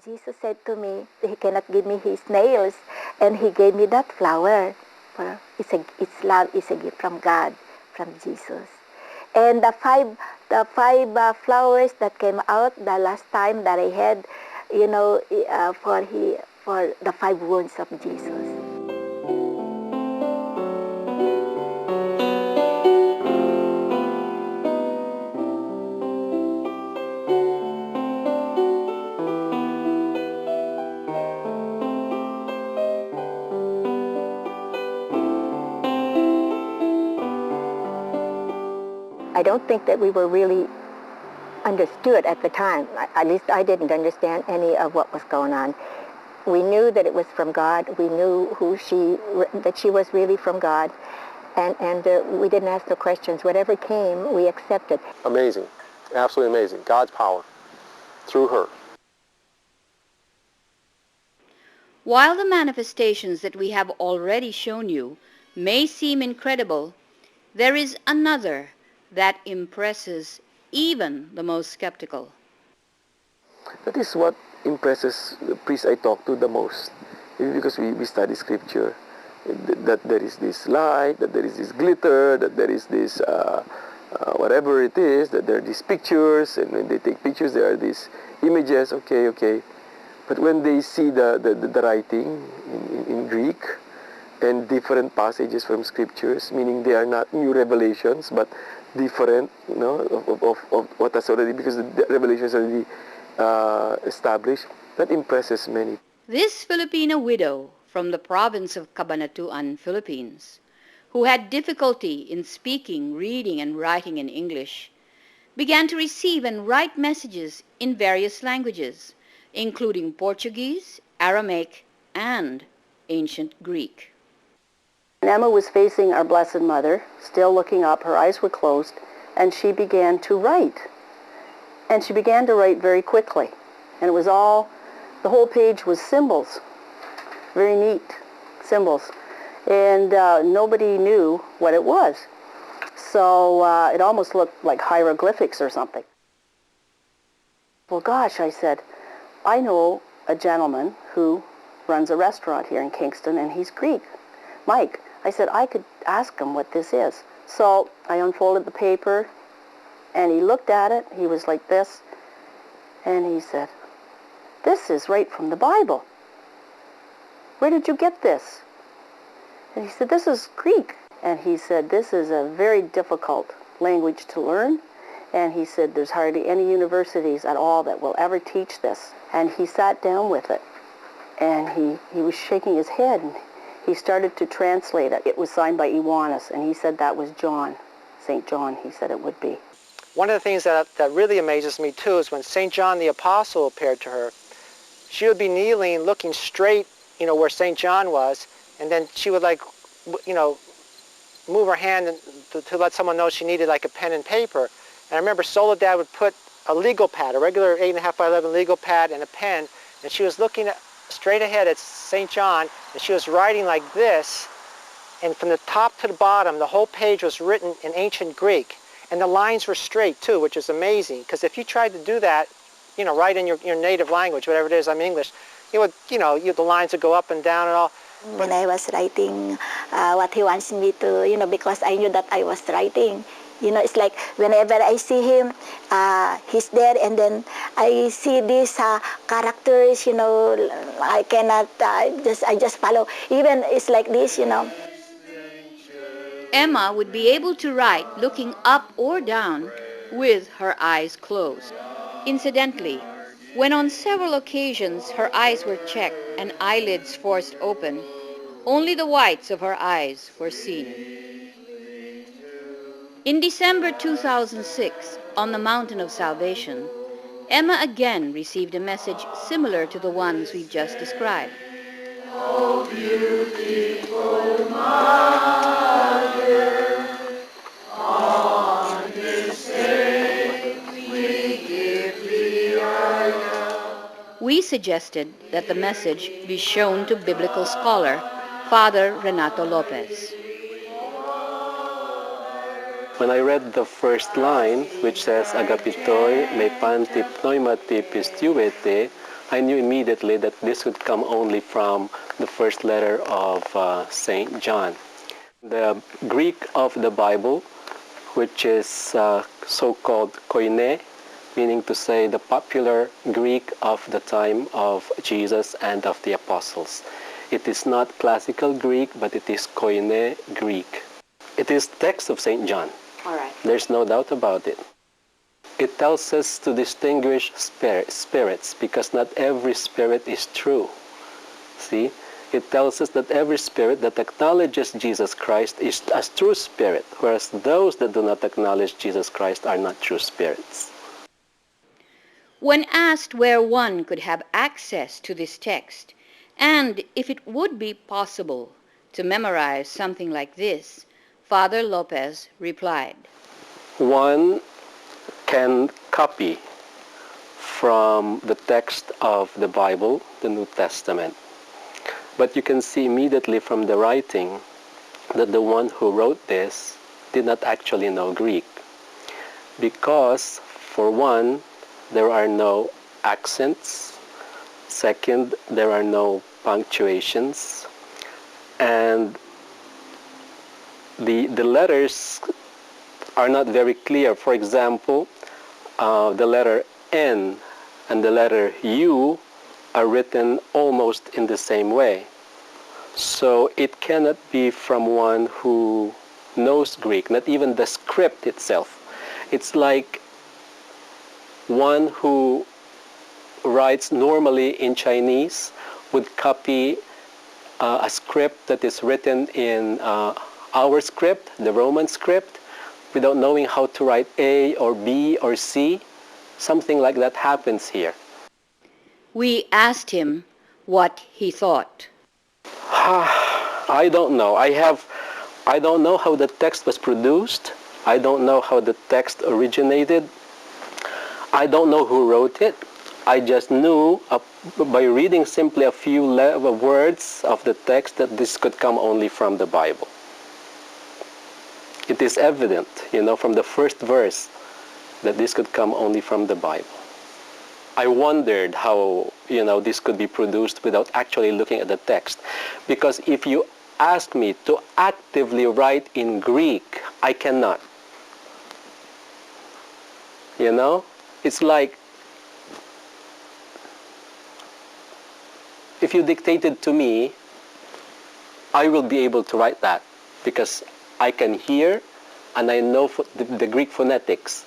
Jesus said to me, he cannot give me his nails, and he gave me that flower. It's love is a gift from God, from Jesus. And the five flowers that came out the last time that I had, for the 5 wounds of Jesus. I don't think that we were really understood at the time. At least I didn't understand any of what was going on. We knew that it was from God. We knew that she was really from God. And we didn't ask no questions. Whatever came, we accepted. Amazing. Absolutely amazing. God's power through her. While the manifestations that we have already shown you may seem incredible, there is another that impresses even the most skeptical. That is what impresses the priests I talk to the most, because we study scripture, that there is this light, that there is this glitter, that there is this whatever it is, that there are these pictures, and when they take pictures there are these images, okay. But when they see the writing in Greek and different passages from scriptures, meaning they are not new revelations, but different, of what has already, because the revelation is already established, that impresses many. This Filipino widow from the province of Cabanatuan, Philippines, who had difficulty in speaking, reading, and writing in English, began to receive and write messages in various languages, including Portuguese, Aramaic, and ancient Greek. Emma was facing our Blessed Mother, still looking up, her eyes were closed, and she began to write. And she began to write very quickly. And it was the whole page was symbols, very neat symbols. And nobody knew what it was. So it almost looked like hieroglyphics or something. Well, gosh, I said, I know a gentleman who runs a restaurant here in Kingston, and he's Greek, Mike. I said, I could ask him what this is. So I unfolded the paper, and he looked at it. He was like this, and he said, this is right from the Bible. Where did you get this? And he said, this is Greek. And he said, this is a very difficult language to learn. And he said, there's hardly any universities at all that will ever teach this. And he sat down with it, and he was shaking his head, and he started to translate it. It was signed by Ioannis, and he said that was John, St. John, he said it would be. One of the things that really amazes me, too, is when St. John the Apostle appeared to her, she would be kneeling, looking straight, where St. John was, and then she would, move her hand to let someone know she needed, a pen and paper. And I remember Soledad would put a legal pad, a regular 8.5 by 11 legal pad, and a pen, and she was looking straight ahead at St. John, and she was writing like this, and from the top to the bottom, the whole page was written in ancient Greek, and the lines were straight too, which is amazing, because if you tried to do that, write in your native language, whatever it is, I'm English, the lines would go up and down and all. When I was writing what he wants me to, because I knew that I was writing, it's like whenever I see him, he's there, and then I see these characters, I cannot, I just follow. Even it's like this, Emma would be able to write looking up or down with her eyes closed. Incidentally, when on several occasions her eyes were checked and eyelids forced open, only the whites of her eyes were seen. In December 2006, on the Mountain of Salvation, Emma again received a message similar to the ones we've just described. Oh, beautiful Mother, on this day we give thee our love. We suggested that the message be shown to biblical scholar Father Renato Lopez. When I read the first line, which says agapitoi me panti pneumatipis tuete, I knew immediately that this would come only from the first letter of St. John. The Greek of the Bible, which is so-called koine, meaning to say the popular Greek of the time of Jesus and of the apostles. It is not classical Greek, but it is koine Greek. It is text of St. John. All right. There's no doubt about it. It tells us to distinguish spirits, because not every spirit is true. See? It tells us that every spirit that acknowledges Jesus Christ is a true spirit, whereas those that do not acknowledge Jesus Christ are not true spirits. When asked where one could have access to this text, and if it would be possible to memorize something like this, Father Lopez replied, One can copy from the text of the Bible, the New Testament. But you can see immediately from the writing that the one who wrote this did not actually know Greek. Because, for one, there are no accents. Second, there are no punctuations. And the letters are not very clear. For example, the letter N and the letter U are written almost in the same way. So it cannot be from one who knows Greek, not even the script itself. It's like one who writes normally in Chinese would copy a script that is written in our script, the Roman script, without knowing how to write A or B or C. Something like that happens here. We asked him what he thought. I don't know. I don't know how the text was produced. I don't know how the text originated. I don't know who wrote it. I just knew by reading simply a few words of the text that this could come only from the Bible. It is evident, from the first verse that this could come only from the Bible. I wondered how, this could be produced without actually looking at the text. Because if you ask me to actively write in Greek, I cannot. It's like if you dictated to me, I will be able to write that because I can hear and I know the Greek phonetics.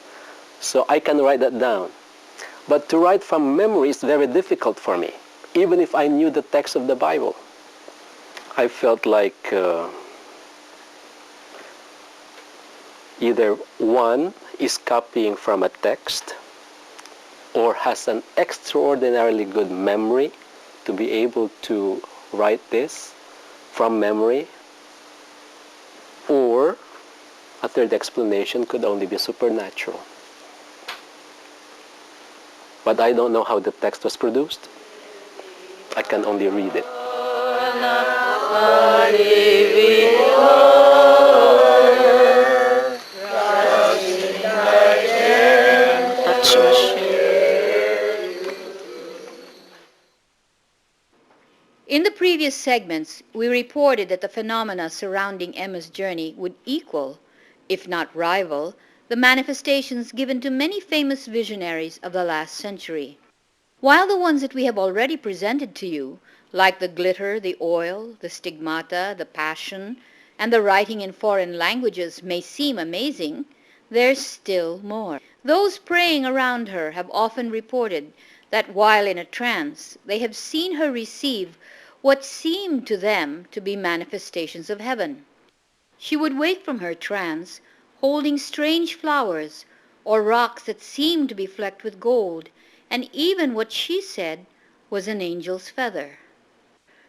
So I can write that down. But to write from memory is very difficult for me, even if I knew the text of the Bible. I felt like either one is copying from a text or has an extraordinarily good memory to be able to write this from memory, or a third explanation could only be supernatural. But I don't know how the text was produced. I can only read it. In the previous segments, we reported that the phenomena surrounding Emma's journey would equal, if not rival, the manifestations given to many famous visionaries of the last century. While the ones that we have already presented to you, like the glitter, the oil, the stigmata, the passion, and the writing in foreign languages may seem amazing, there's still more. Those praying around her have often reported that while in a trance, they have seen her receive what seemed to them to be manifestations of heaven. She would wake from her trance holding strange flowers or rocks that seemed to be flecked with gold, and even what she said was an angel's feather,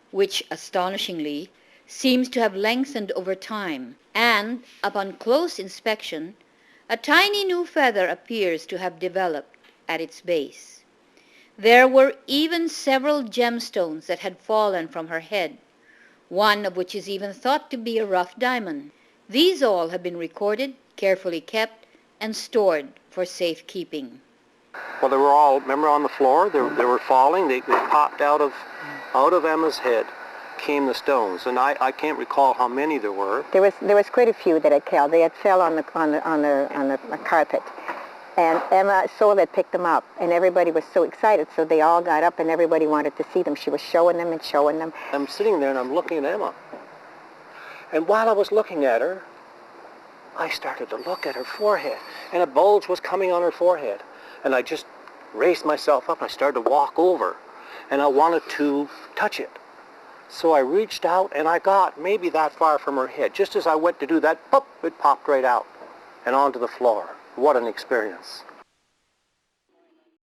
which astonishingly seems to have lengthened over time, and upon close inspection, a tiny new feather appears to have developed at its base. There were even several gemstones that had fallen from her head, one of which is even thought to be a rough diamond. These all have been recorded, carefully kept, and stored for safekeeping. Well, they were all, remember, on the floor? They were falling. They popped out of Emma's head came the stones, and I can't recall how many there were. There was quite a few that had fell. They had fell on the carpet, and Emma Soul had picked them up, and everybody was so excited. So they all got up, and everybody wanted to see them. She was showing them and showing them. I'm sitting there, and I'm looking at Emma, and while I was looking at her, I started to look at her forehead, and a bulge was coming on her forehead, and I just raised myself up. I started to walk over, and I wanted to touch it. So I reached out, and I got maybe that far from her head. Just as I went to do that, pop, it popped right out and onto the floor. What an experience.